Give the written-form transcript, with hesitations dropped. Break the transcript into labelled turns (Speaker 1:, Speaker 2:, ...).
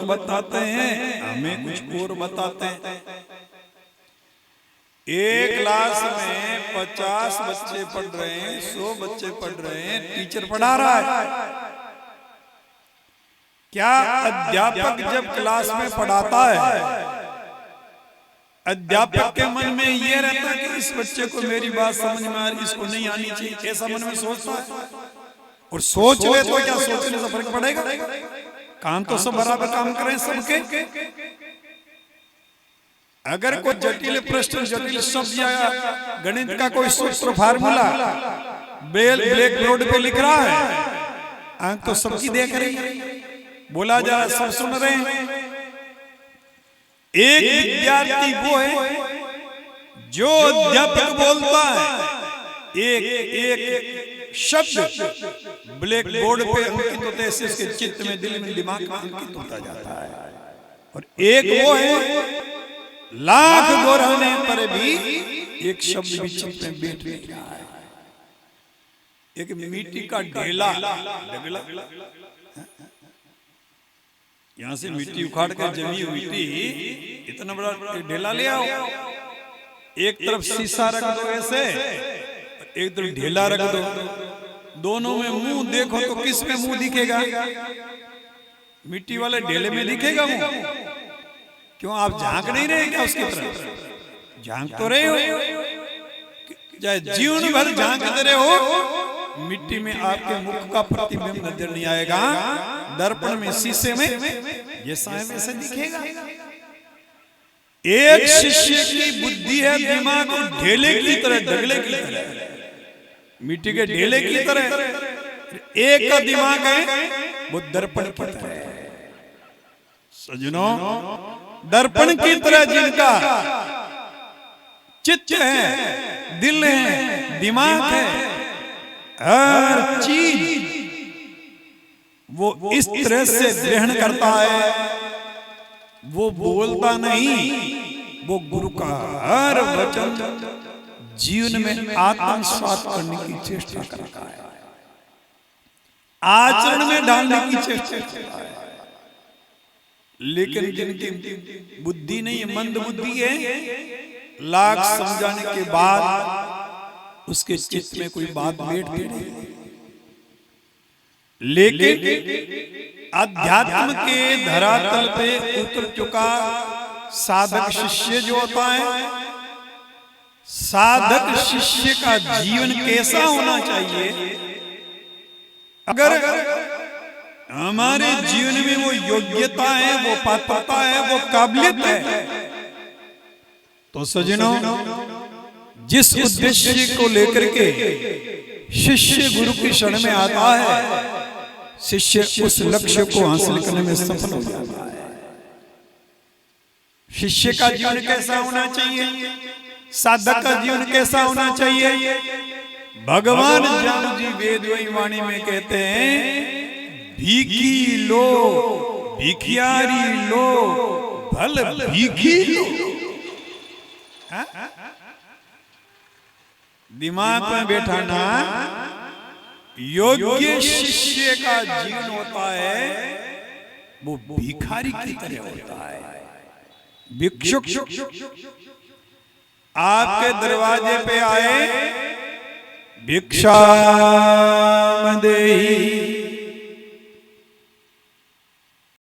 Speaker 1: बताते हैं, हमें कुछ और बताते हैं। एक क्लास में 50 बच्चे पढ़ रहे हैं, 100 बच्चे पढ़ रहे हैं, टीचर पढ़ा रहा है। क्या अध्यापक जब क्लास में पढ़ाता है, अध्यापक के मन में ये रहता है कि इस बच्चे को मेरी बात समझ में आ रही, इसको नहीं आनी चाहिए, ऐसा मन में सोचता है? और सोच ले तो क्या सोचने से फर्क पड़ेगा? काम तो सब बराबर काम करें सबके। अगर कोई जटिल प्रश्न, जटिल शब्द या गणित का कोई सूत्र फार्मूला ब्लैक बोर्ड पे लिख रहा है, आंख तो सबकी देख रही है, बोला जा रहा, सब सुन रहे हैं। एक विद्यार्थी वो है जो अध्यापक बोलता है, एक एक शब्द ब्लैक बोर्ड पे अंकित होते हैं, उसके चित्त में, दिल में, दिमाग में अंकित होता जाता है। और एक वो है लाख दोहराने पर भी एक शब्द भी चित्त में बैठ नहीं रहा है। एक मिट्टी का ढेला, यहां से मिट्टी उखाड़ कर जमी हुई मिट्टी, इतना बड़ा ढेला ले आओ, एक तरफ शीशा रख दो ऐसे, एक तरफ ढेला रख दो, दोनों में मुंह देखो तो किस में मुंह दिखेगा? मिट्टी वाले ढेले में दिखेगा मुंह। क्यों आप झांक नहीं रहे क्या उसकी तरफ? झांक तो रहे हो, चाहे जीवन भर झांकते रहे हो, मिट्टी में आपके मुख का प्रतिबिंब नजर नहीं आएगा। दर्पण में, शीशे में ये सामने से दिखेगा। एक शिष्य की बुद्धि है, दिमाग ढेले की तरह, ढगले की तरह, मिट्टी के ढेले की तरह। एक का दिमाग है वो दर्पण की तरह है। सजनों, दर्पण की तरह जिनका चित्त है, दिल है, दिमाग है, हर चीज वो इस तरह से ग्रहण करता है, वो बोलता नहीं, वो गुरु का हर वचन जीवन में आत्मसात करने की चेष्टा करता है, आचरण में डालने की चेष्टा करता है। लेकिन जिनकी बुद्धि नहीं है, मंद बुद्धि है, लाख समझाने के बाद उसके चित्त में कोई बात बैठती नहीं। लेकिन अध्यात्म के धरातल पे उतर चुका साधक शिष्य जो होता है, साधक शिष्य का जीवन कैसा होना चाहिए? अगर हमारे जीवन में वो योग्यता है, वो पात्रता है, वो काबिलियत है, तो सजनों, जिस उद्देश्य को लेकर के शिष्य गुरु की शरण में आता है, शिष्य उस लक्ष्य को हासिल करने में सफल हो जाता है। शिष्य का जीवन कैसा होना चाहिए? साधक का जीवन कैसा होना चाहिए? भगवान ज्ञान जी वेद वाणी में कहते हैं, भीखी लो, भिखियारी लो, भल भीखी लो। दिमाग में बैठाना, योग्य शिष्य का जीवन होता है वो भिखारी की तरह होता है। भिक्षुक आपके दरवाजे पे आए, भिक्षा देहि